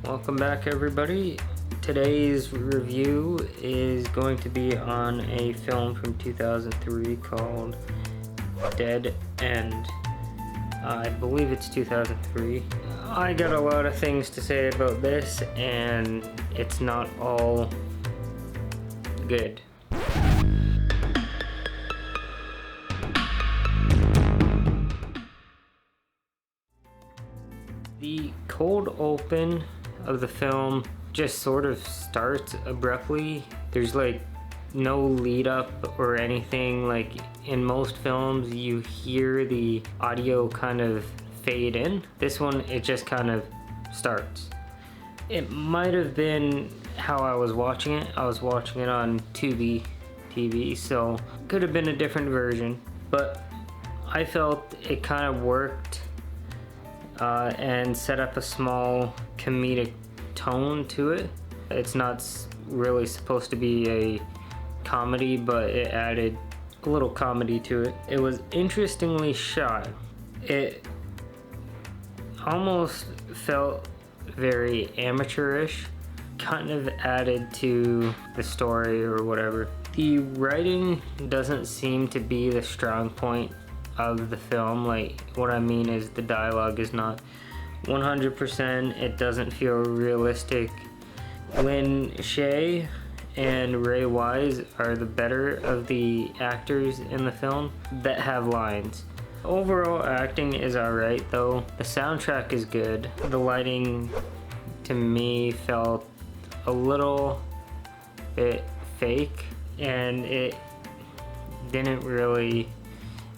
Welcome back, everybody. Today's review is going to be on a film from 2003 called Dead End. I believe it's 2003. I got a lot of things to say about this, and it's not all good. The cold open of the film just sort of starts abruptly. There's like no lead up or anything. Like in most films you hear the audio kind of fade in. This one, it just kind of starts. It might have been how I was watching it. I was watching it on Tubi TV, so could have been a different version, but I felt it kind of worked and set up a small comedic tone to it. It's not really supposed to be a comedy, but it added a little comedy to it. It was interestingly shot. It almost felt very amateurish, kind of added to the story or whatever. The writing doesn't seem to be the strong point of the film. Like, what I mean is the dialogue is not 100%. It doesn't feel realistic. Lin Shaye and Ray Wise are the better of the actors in the film that have lines. Overall acting is alright though. The soundtrack is good. The lighting to me felt a little bit fake, and it didn't really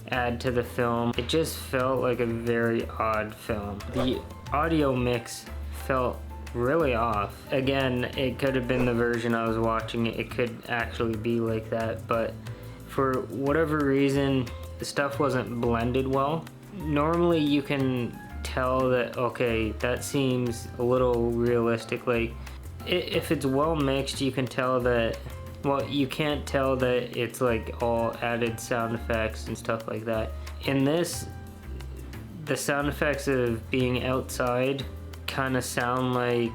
add to the film. It just felt like a very odd film. The audio mix felt really off. Again, it could have been the version I was watching. It could actually be like that, but for whatever reason, the stuff wasn't blended well. Normally you can tell that, okay, that seems a little realistic. Like, if it's well mixed, you can tell that. Well, you can't tell that it's like all added sound effects and stuff like that. In this, the sound effects of being outside kind of sound like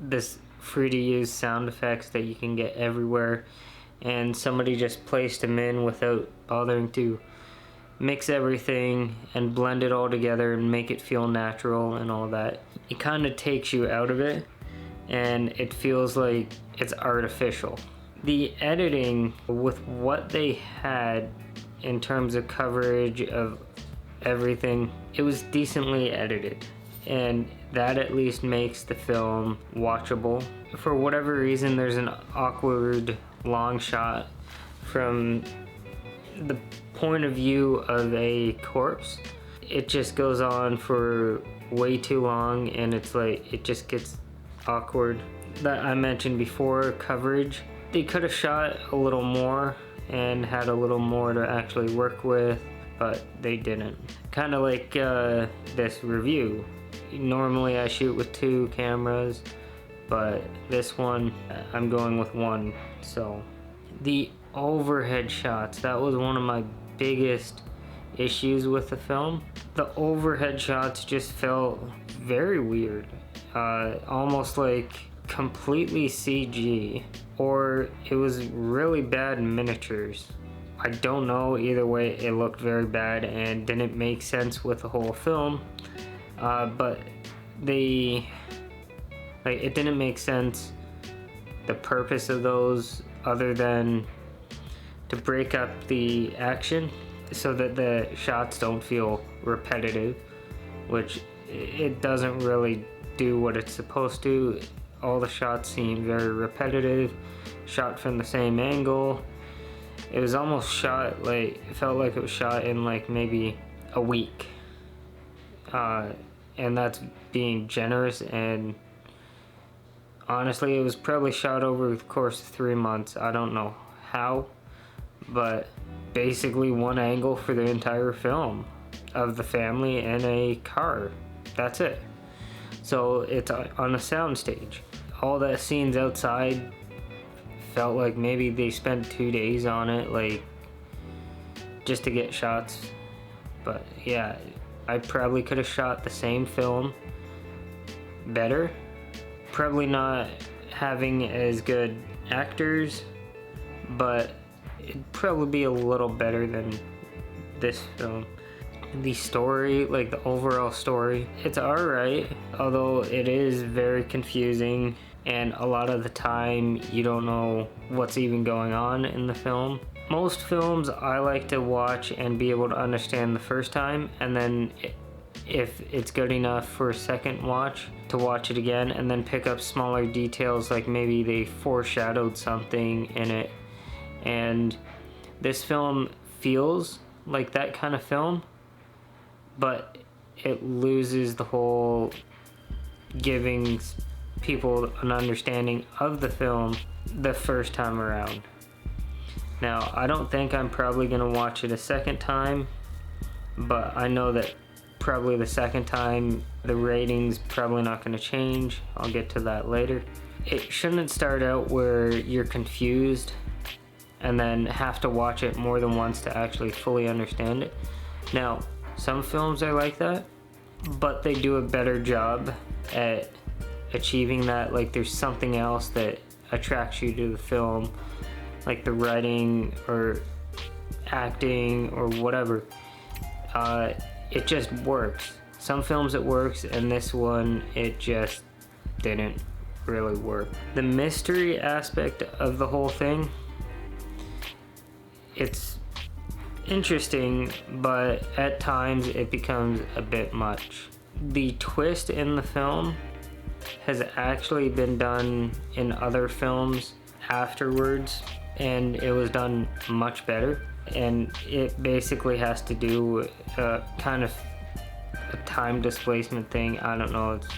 this free to use sound effects that you can get everywhere, and somebody just placed them in without bothering to mix everything and blend it all together and make it feel natural and all that. It kind of takes you out of it, and it feels like it's artificial. The editing, with what they had in terms of coverage of everything, it was decently edited, and that at least makes the film watchable. For whatever reason, there's an awkward long shot from the point of view of a corpse. It just goes on for way too long, and it's like, it just gets awkward. That I mentioned before, coverage. They could have shot a little more and had a little more to actually work with, but they didn't. Kind of like this review. Normally I shoot with 2 cameras, but this one I'm going with 1. So the overhead shots, that was one of my biggest issues with the film. The overhead shots just felt very weird. Almost like completely CG, or it was really bad miniatures. I don't know, either way it looked very bad and didn't make sense with the whole film. But it didn't make sense, the purpose of those, other than to break up the action so that the shots don't feel repetitive, which it doesn't really do what it's supposed to. All the shots seem very repetitive, shot from the same angle. It was almost shot like, it felt like it was shot in like maybe a week, and that's being generous. And honestly, it was probably shot over the course of 3 months. I don't know how, but basically one angle for the entire film of the family in a car. That's it. So it's on a sound stage. All that scenes outside felt like maybe they spent 2 days on it, like, just to get shots. But yeah, I probably could have shot the same film better. Probably not having as good actors, but it'd probably be a little better than this film. The story, like the overall story, it's alright, although it is very confusing, and a lot of the time you don't know what's even going on in the film. Most films I like to watch and be able to understand the first time, and then if it's good enough for a second watch, to watch it again and then pick up smaller details, like maybe they foreshadowed something in it. And this film feels like that kind of film, but it loses the whole giving people an understanding of the film the first time around. Now, I don't think I'm probably going to watch it a second time, but I know that probably the second time the rating's probably not going to change. I'll get to that later. It shouldn't start out where you're confused and then have to watch it more than once to actually fully understand it. Now, some films are like that, but they do a better job at achieving that. Like, there's something else that attracts you to the film, like the writing or acting or whatever. It just works. Some films it works, and this one it just didn't really work. The mystery aspect of the whole thing, it's interesting, but at times it becomes a bit much. The twist in the film has actually been done in other films afterwards, and it was done much better. And it basically has to do with kind of a time displacement thing. I don't know, it's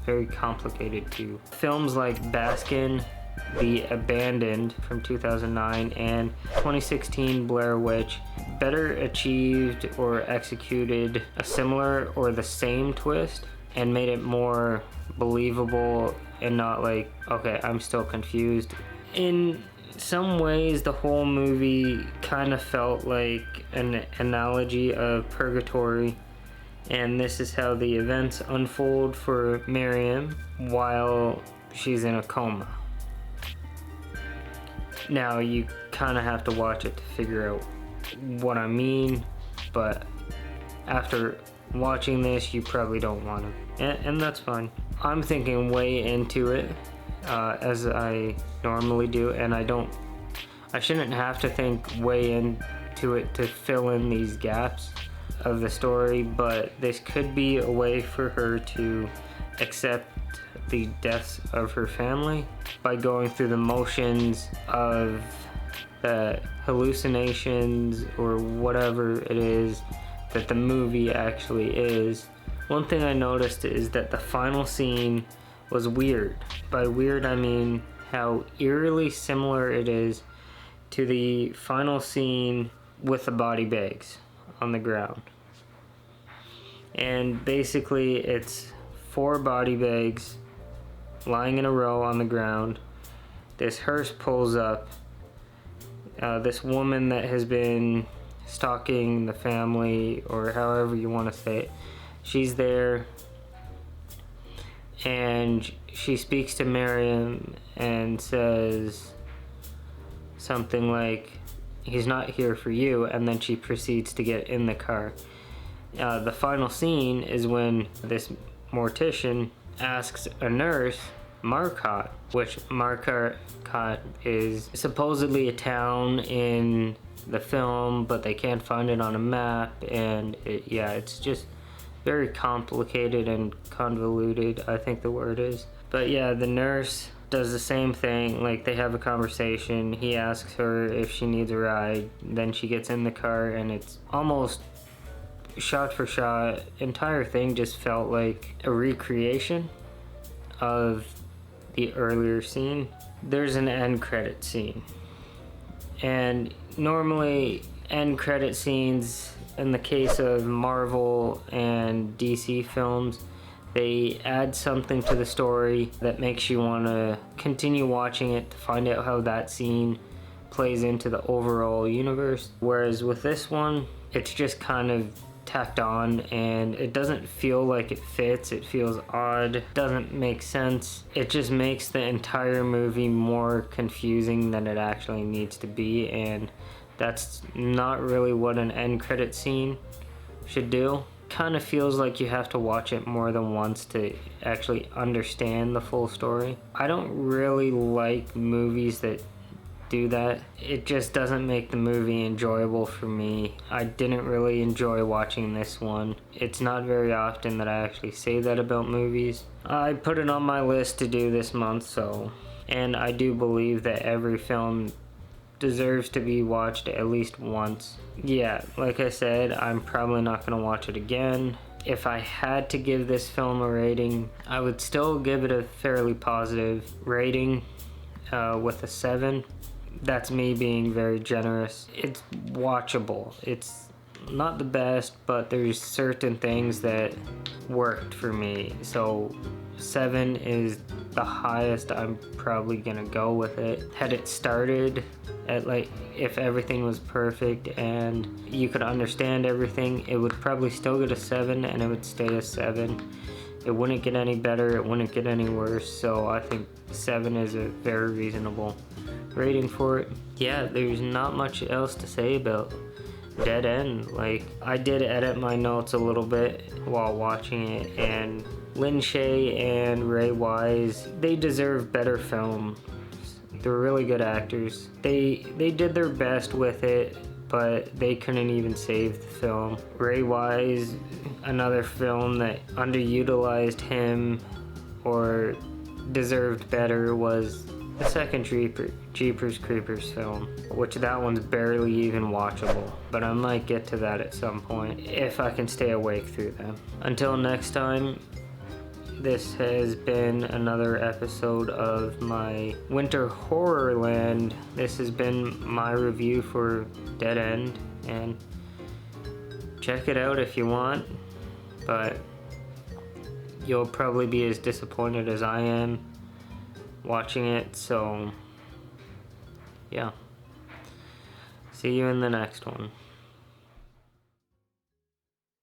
very complicated too. Films like Baskin, The Abandoned from 2009, and 2016 Blair Witch better achieved or executed a similar or the same twist and made it more believable and not like, okay, I'm still confused. In some ways, the whole movie kind of felt like an analogy of purgatory, and this is how the events unfold for Miriam while she's in a coma. Now, you kind of have to watch it to figure out what I mean, but after watching this, you probably don't want to, and that's fine. I'm thinking way into it, as I normally do, and I shouldn't have to think way into it to fill in these gaps of the story, but this could be a way for her to accept the deaths of her family by going through the motions of the hallucinations or whatever it is that the movie actually is. One thing I noticed is that the final scene was weird. By weird, I mean how eerily similar it is to the final scene with the body bags on the ground. And basically, it's 4 body bags lying in a row on the ground. This hearse pulls up. This woman that has been stalking the family, or however you want to say it, she's there, and she speaks to Miriam and says something like, "He's not here for you," and then she proceeds to get in the car. The final scene is when this mortician asks a nurse, Marcotte, which Marcotte is supposedly a town in the film, but they can't find it on a map, and it's just very complicated and convoluted, I think the word is. But yeah, the nurse does the same thing. Like, they have a conversation, he asks her if she needs a ride, then she gets in the car, and it's almost shot for shot. Entire thing just felt like a recreation of the earlier scene. There's an end credit scene, and normally end credit scenes, in the case of Marvel and DC films, they add something to the story that makes you want to continue watching it to find out how that scene plays into the overall universe. Whereas with this one, it's just kind of tacked on, and it doesn't feel like it fits. It feels odd, doesn't make sense. It just makes the entire movie more confusing than it actually needs to be, and that's not really what an end credit scene should do. Kind of feels like you have to watch it more than once to actually understand the full story. I don't really like movies that do that. It just doesn't make the movie enjoyable for me. I didn't really enjoy watching this one. It's not very often that I actually say that about movies. I put it on my list to do this month, so, and I do believe that every film deserves to be watched at least once. Yeah, like I said, I'm probably not going to watch it again. If I had to give this film a rating, I would still give it a fairly positive rating with a 7. That's me being very generous. It's watchable. It's not the best, but there's certain things that worked for me. So 7 is the highest I'm probably gonna go with it. Had it started at, like, if everything was perfect and you could understand everything, it would probably still get a 7, and it would stay a 7. It wouldn't get any better, it wouldn't get any worse, so I think 7 is a very reasonable rating for it. Yeah, there's not much else to say about Dead End. Like, I did edit my notes a little bit while watching it, and Lin Shaye and Ray Wise, they deserve better film. They're really good actors. They did their best with it, but they couldn't even save the film. Ray Wise, another film that underutilized him or deserved better, was the second Jeepers Creepers film, which that one's barely even watchable, but I might get to that at some point if I can stay awake through them. Until next time, this has been another episode of my Winter Horrorland. This has been my review for Dead End, and check it out if you want, but you'll probably be as disappointed as I am watching it, so yeah. See you in the next one.